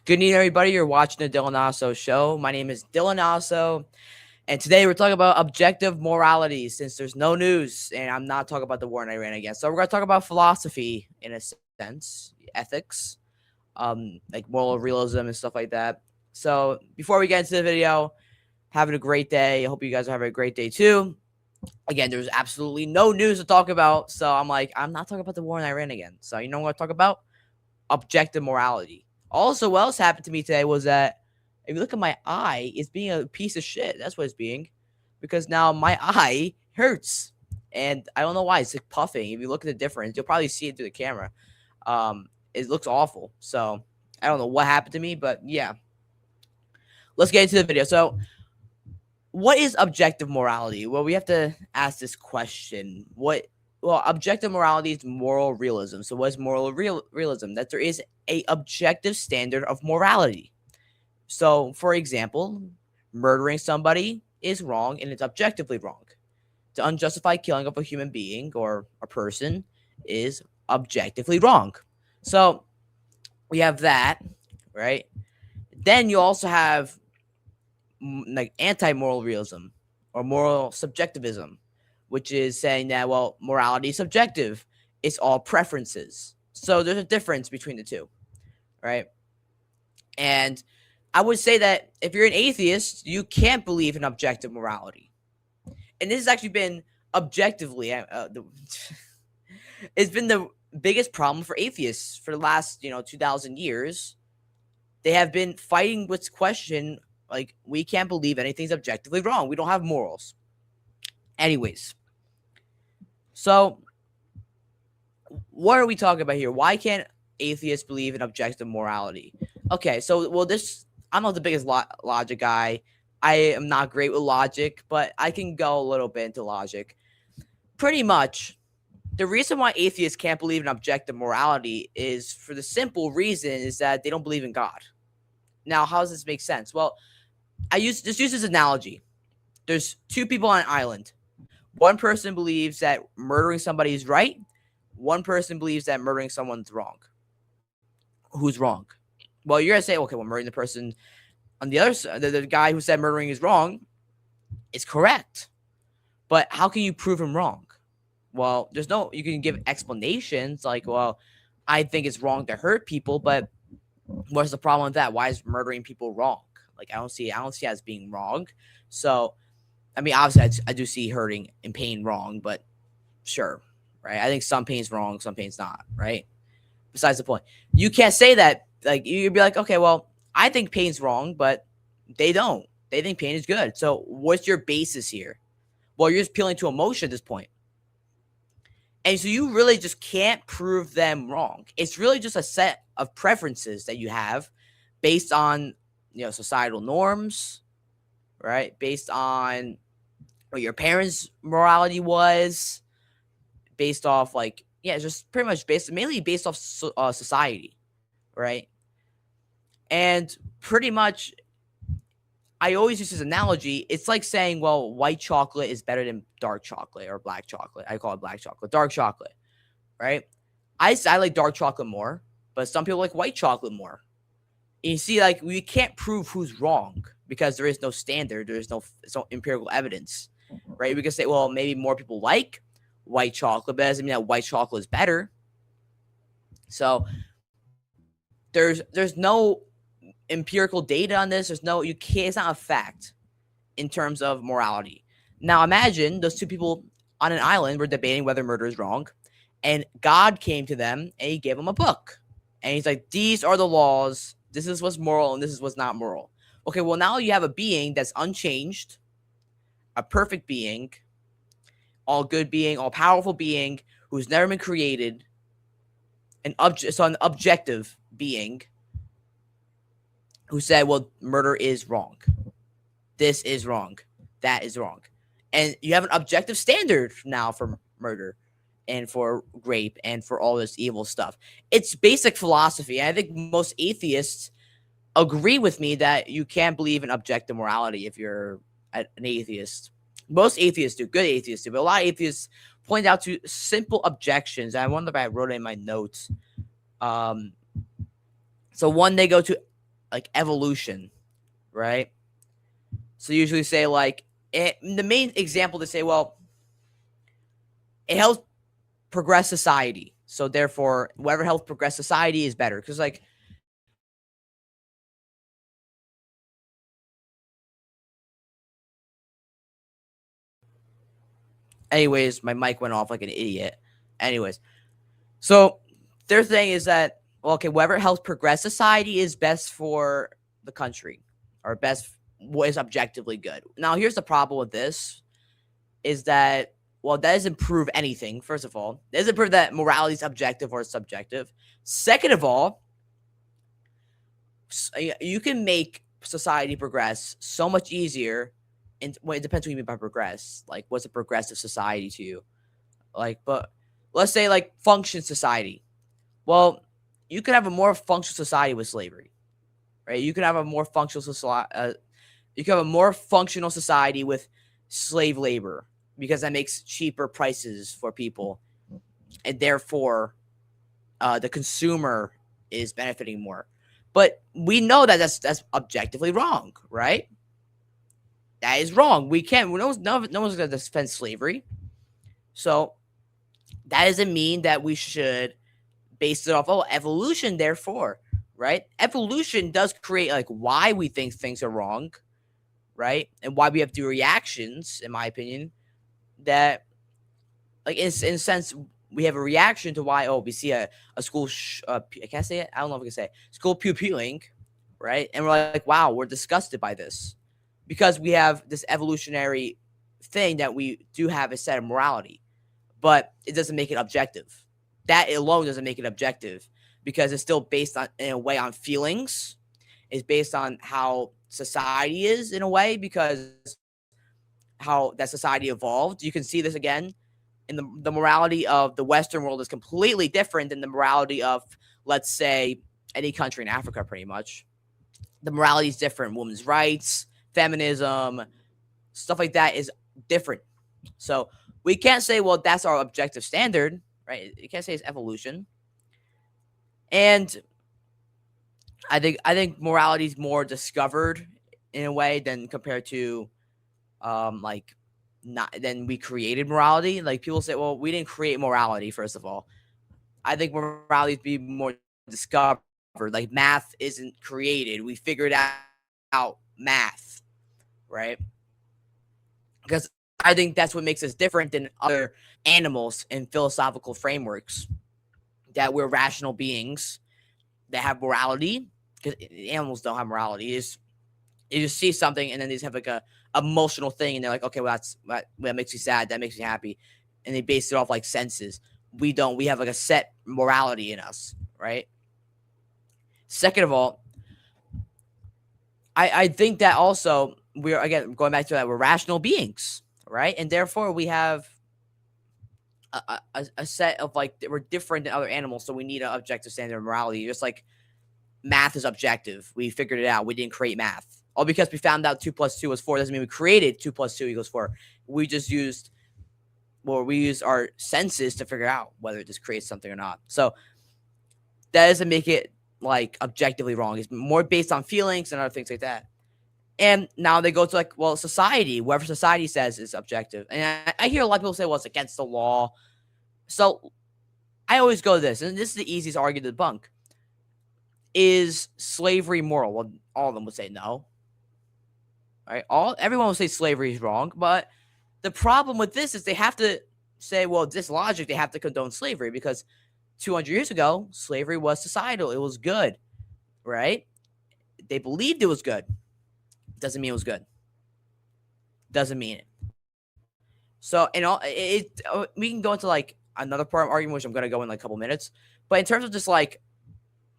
Good evening, everybody. You're watching the Dylan Asso Show. My name is Dylan Asso, and today we're talking about objective morality since there's no news, and I'm not talking about the war in Iran again. So we're going to talk about philosophy in a sense, ethics, like moral realism and stuff like that. So before we get into the video, having a great day. I hope you guys are having a great day too. Again, there's absolutely no news to talk about, so I'm not talking about the war in Iran again. So you know what I'm talking about? Objective morality. Also, what else happened to me today was that if you look at my eye, it's being a piece of shit. That's what it's being. Because now my eye hurts. And I don't know why. It's like puffing. If you look at the difference, you'll probably see it through the camera. It looks awful. So I don't know what happened to me, but yeah. Let's get into the video. So what is objective morality? Well, we have to ask this question. Objective morality is moral realism. So what is moral realism? That there is a objective standard of morality. So, for example, murdering somebody is wrong and it's objectively wrong. The unjustified killing of a human being or a person is objectively wrong. So, we have that, right? Then you also have like anti-moral realism or moral subjectivism, which is saying that, well, morality is subjective. It's all preferences. So there's a difference between the two, right? And I would say that if you're an atheist, you can't believe in objective morality. And this has actually been objectively, it's been the biggest problem for atheists for the last, 2,000 years. They have been fighting with question, like, we can't believe anything's objectively wrong. We don't have morals. Anyways, so what are we talking about here? Why can't atheists believe in objective morality? Okay, so, well, I'm not the biggest logic guy. I am not great with logic, but I can go a little bit into logic. Pretty much, the reason why atheists can't believe in objective morality is for the simple reason is that they don't believe in God. Now, how does this make sense? Well, use this analogy. There's two people on an island. One person believes that murdering somebody is right. One person believes that murdering someone's wrong. Who's wrong? Well, you're going to say, okay, well, murdering the person on the other side, the guy who said murdering is wrong is correct. But how can you prove him wrong? Well, you can give explanations like, well, I think it's wrong to hurt people, but what's the problem with that? Why is murdering people wrong? Like, I don't see it as being wrong. So, I mean, obviously, I do see hurting and pain wrong, but sure, right? I think some pain's wrong, some pain's not, right? Besides the point. You can't say that. Like, you'd be like, okay, well, I think pain's wrong, but they don't. They think pain is good. So, what's your basis here? Well, you're just appealing to emotion at this point. And so you really just can't prove them wrong. It's really just a set of preferences that you have based on, societal norms, right? Based on what your parents' morality was, based off just pretty much mainly based off society, right? And pretty much, I always use this analogy. It's like saying, well, white chocolate is better than dark chocolate or black chocolate. I call it black chocolate, dark chocolate, right? I like dark chocolate more, but some people like white chocolate more. And you see, like, we can't prove who's wrong because there is no standard. There's no empirical evidence, right? We can say, well, maybe more people like white chocolate, but that doesn't mean that white chocolate is better. So there's no empirical data on this. It's not a fact in terms of morality. Now imagine those two people on an island were debating whether murder is wrong, and God came to them and he gave them a book. And he's like, these are the laws. This is what's moral and this is what's not moral. Okay, well, now you have a being that's unchanged, a perfect being, all good being, all powerful being who's never been created, an objective being who said, well, murder is wrong. This is wrong. That is wrong. And you have an objective standard now for murder and for rape and for all this evil stuff. It's basic philosophy. I think most atheists agree with me that you can't believe in objective morality if you're an atheist. Most atheists do. Good atheists do. But a lot of atheists point out to simple objections. I wonder if I wrote it in my notes. So one, they go to like evolution, right? So usually say like the main example to say, well, it helps progress society. So therefore, whatever helps progress society is better. Because like anyways, my mic went off like an idiot. Anyways, so their thing is that, well, okay, whatever helps progress society is best for the country, or best what is objectively good. Now, here's the problem with this is that, well, that doesn't prove anything. First of all, it doesn't prove that morality is objective or subjective. Second of all, you can make society progress so much easier. And well, it depends what you mean by progress. Like, what's a progressive society to you? Like, but let's say like function society. Well, you could have a more functional society with slavery, right? You could have a more functional society. You could have a more functional society with slave labor because that makes cheaper prices for people, and therefore, the consumer is benefiting more. But we know that that's objectively wrong, right? That is wrong. We can't. No one's going to defend slavery. So that doesn't mean that we should base it off, oh, evolution, therefore, right? Evolution does create like why we think things are wrong, right? And why we have to do reactions, in my opinion, that like in a sense we have a reaction to why, oh, we see a school I can't say it, I don't know if I can say it. School pupilling, right? And we're like, wow, we're disgusted by this because we have this evolutionary thing that we do have a set of morality, but it doesn't make it objective. That alone doesn't make it objective because it's still based on, in a way, on feelings. It's based on how society is, in a way, because how that society evolved. You can see this again in the morality of the Western world is completely different than the morality of, let's say, any country in Africa, pretty much. The morality is different. Women's rights, feminism, stuff like that is different. So we can't say, well, that's our objective standard, right? You can't say it's evolution. And I think morality is more discovered in a way than compared to like not then we created morality. Like people say, well, we didn't create morality, first of all. I think morality is be more discovered. Like math isn't created. We figured out math, right? Because I think that's what makes us different than other animals in philosophical frameworks. That we're rational beings that have morality. Because animals don't have morality. You just see something and then they just have like a emotional thing and they're like, okay, well that makes me sad, that makes me happy, and they base it off like senses. We don't. We have like a set morality in us, right? Second of all, I think that also we're, again, going back to that, we're rational beings, right? And therefore we have a set of like, we're different than other animals, so we need an objective standard of morality. Just like math is objective. We figured it out. We didn't create math. All because we found out 2 plus 2 was 4 doesn't mean we created 2 plus 2 equals 4. We just used, well, we used our senses to figure out whether it just creates something or not. So that doesn't make it like objectively wrong. It's more based on feelings and other things like that. And now they go to like, well, society, whatever society says is objective. And I hear a lot of people say, well, it's against the law. So I always go to this, and this is the easiest argument to debunk. Is slavery moral? Well, all of them would say no. Right? Everyone would say slavery is wrong, but the problem with this is they have to say, well, this logic, they have to condone slavery because 200 years ago, slavery was societal. It was good, right? They believed it was good. Doesn't mean it was good. Doesn't mean it. So, we can go into like another part of argument, which I'm going to go in like a couple minutes. But in terms of just like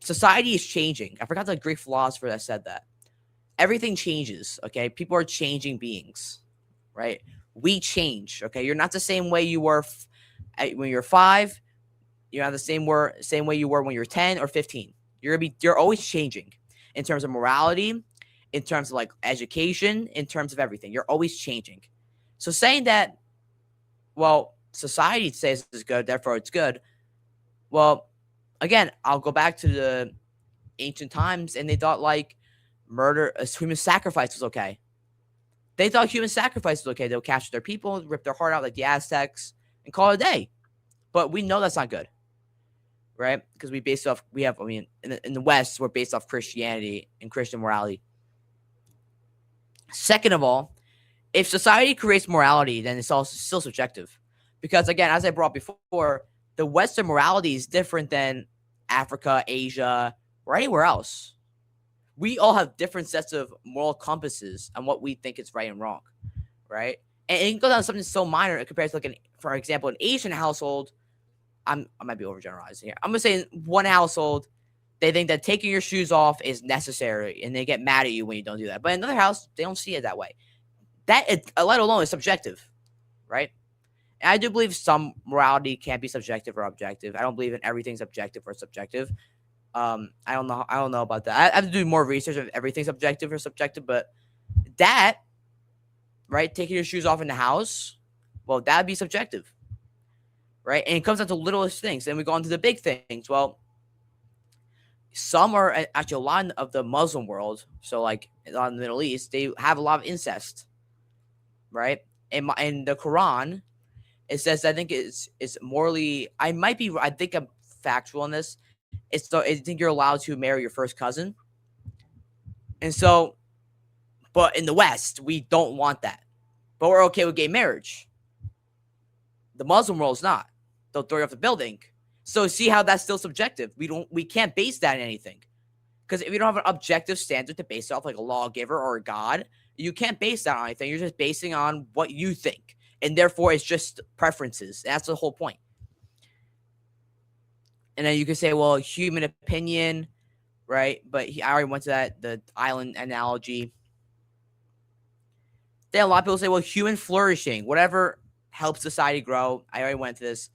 society is changing. I forgot the Greek philosopher that said that. Everything changes, okay? People are changing beings, right? We change, okay? You're not the same way you were when you're 5. You're not the same way you were when you're 10 or 15. You're always changing in terms of morality, in terms of like education, in terms of everything. You're always changing. So saying that, well, society says it's good, therefore it's good. Well, again, I'll go back to ancient times, and they thought like murder, human sacrifice was okay. They thought human sacrifice was okay. They'll capture their people, rip their heart out like the Aztecs, and call it a day. But we know that's not good, right? Because in the West, we're based off Christianity and Christian morality. Second of all, if society creates morality, then it's also still subjective. Because again, as I brought before, the Western morality is different than Africa, Asia, or anywhere else. We all have different sets of moral compasses on what we think is right and wrong, right? And it can go down to something so minor compared to for example, an Asian household. I might be overgeneralizing here. I'm gonna say in one household, they think that taking your shoes off is necessary, and they get mad at you when you don't do that. But in another house, they don't see it that way. That, let alone, is subjective, right? And I do believe some morality can be subjective or objective. I don't believe in everything's objective or subjective. I don't know about that. I have to do more research if everything's objective or subjective. But that, right, taking your shoes off in the house, well, that would be subjective, right? And it comes down to littlest things. Then we go on to the big things. Well, some are actually a lot of the Muslim world. So like a lot in the Middle East, they have a lot of incest, right? In the Quran, it says, I think it's morally, I think I'm factual on this. I think you're allowed to marry your first cousin. And so, but in the West, we don't want that. But we're okay with gay marriage. The Muslim world is not. They'll throw you off the building. So see how that's still subjective. We can't base that in anything. Because if you don't have an objective standard to base it off, like a lawgiver or a God, you can't base that on anything. You're just basing on what you think. And therefore, it's just preferences. That's the whole point. And then you can say, well, human opinion, right? But I already went to that, the island analogy. Then a lot of people say, well, human flourishing, whatever helps society grow. I already went to this.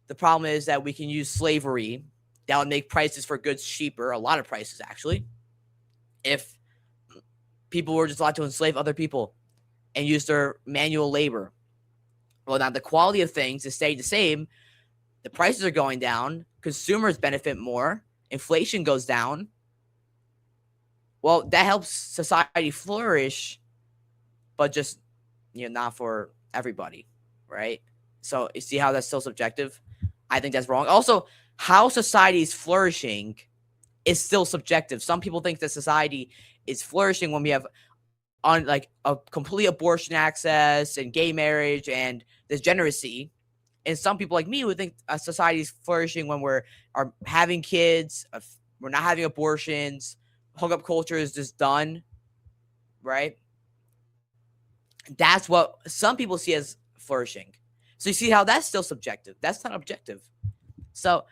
The problem is that we can use slavery. That would make prices for goods cheaper, a lot of prices, actually. If people were just allowed to enslave other people and use their manual labor. Well, now the quality of things is staying the same. The prices are going down. Consumers benefit more. Inflation goes down. Well, that helps society flourish, but just, not for everybody, right? So you see how that's still subjective? I think that's wrong. Also, how society is flourishing is still subjective. Some people think that society is flourishing when we have a complete abortion access and gay marriage and degeneracy. And some people like me would think a society is flourishing when we're having kids, we're not having abortions, hookup culture is just done, right? That's what some people see as flourishing. So you see how that's still subjective. That's not objective. So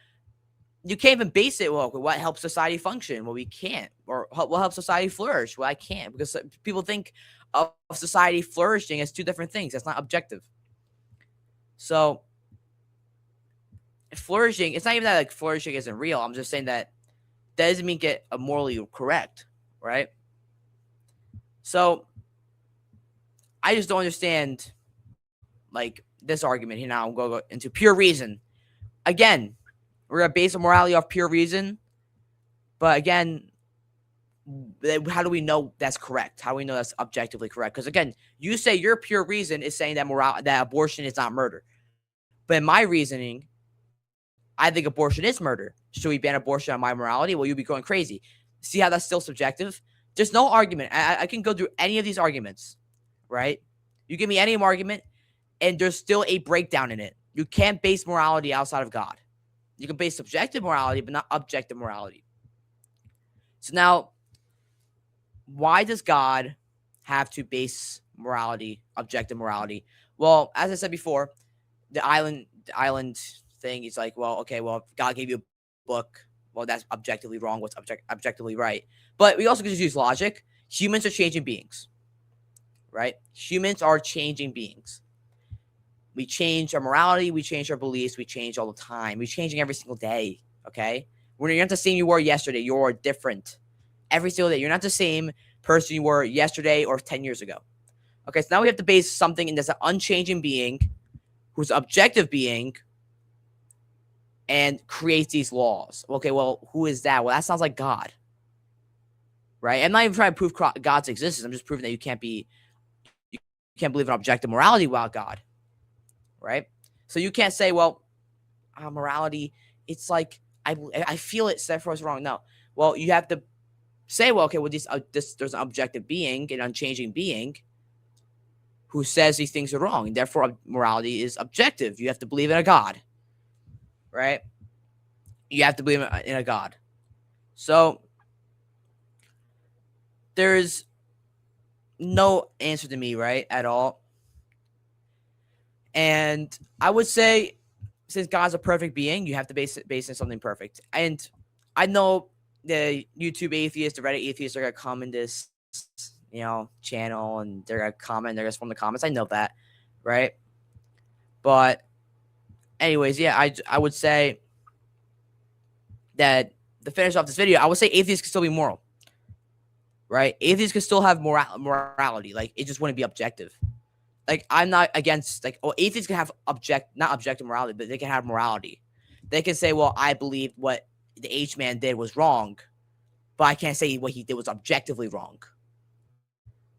you can't even base it, well, what helps society function? Well, we can't. Or what helps society flourish? Well, I can't. Because people think of society flourishing as two different things. That's not objective. So flourishing, it's not even that like flourishing isn't real. I'm just saying that doesn't mean get morally correct, right? So I just don't understand like this argument here. Now I'm going to go into pure reason. Again, we're going to base morality off pure reason. But again, how do we know that's correct? How do we know that's objectively correct? Because again, you say your pure reason is saying that abortion is not murder. But in my reasoning, I think abortion is murder. Should we ban abortion on my morality? Well, you'd be going crazy. See how that's still subjective? There's no argument. I can go through any of these arguments, right? You give me any argument, and there's still a breakdown in it. You can't base morality outside of God. You can base subjective morality, but not objective morality. So now, why does God have to base morality, objective morality? Well, as I said before, the island thing is like, well, okay, well, if God gave you a book, well, that's objectively wrong. What's objectively right? But we also can just use logic. Humans are changing beings, right? Humans are changing beings. We change our morality. We change our beliefs. We change all the time. We're changing every single day, okay? When you're not the same you were yesterday, you're different. Every single day. You're not the same person you were yesterday or 10 years ago. Okay, so now we have to base something in this unchanging being who's objective being, and creates these laws. Okay, well, who is that? Well, that sounds like God, right? I'm not even trying to prove God's existence. I'm just proving that you can't believe in objective morality without God, right? So you can't say, well, morality, it's like I feel it, so therefore it's wrong. No, well, you have to say, well, okay, well, there's an objective being, an unchanging being, who says these things are wrong, and therefore morality is objective. You have to believe in a God, right? You have to believe in a God. So there's no answer to me, right, at all. And I would say, since God's a perfect being, you have to base it on something perfect. And I know the YouTube atheists, the Reddit atheists are gonna come in this, channel, and they're gonna comment, they're gonna spawn the comments. I know that, right? But anyways, yeah, I would say that to finish off this video, I would say atheists can still be moral, right? Atheists can still have morality. Like, it just wouldn't be objective. Like, I'm not against, like, atheists can have not objective morality, but they can have morality. They can say, well, I believe what the H-man did was wrong, but I can't say what he did was objectively wrong,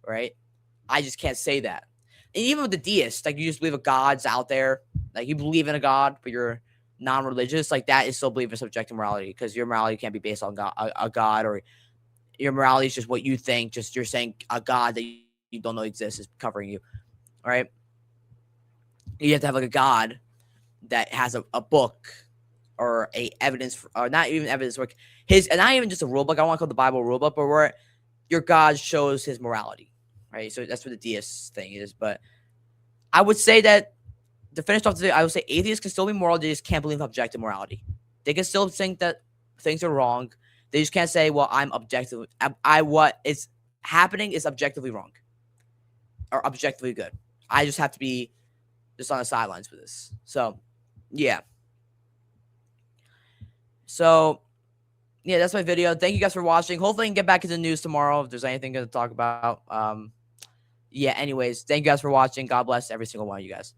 right? I just can't say that. And even with the deists, like, you just believe a God's out there, like, you believe in a God, but you're non-religious, like, that is still believing in subjective morality, because your morality can't be based on a God, or your morality is just what you think, just you're saying a God that you don't know exists is covering you. All right, you have to have like a God that has a book or a evidence, or not even evidence work, and not even just a rule book. I don't want to call the Bible a rule book, but where your God shows his morality, right? So that's what the deist thing is. But I would say that to finish off today, I would say atheists can still be moral. They just can't believe in objective morality. They can still think that things are wrong. They just can't say, well, I'm objective. What is happening is objectively wrong or objectively good. I just have to be just on the sidelines for this. So, yeah. So, yeah, that's my video. Thank you guys for watching. Hopefully I can get back into the news tomorrow if there's anything to talk about. Yeah, anyways, thank you guys for watching. God bless every single one of you guys.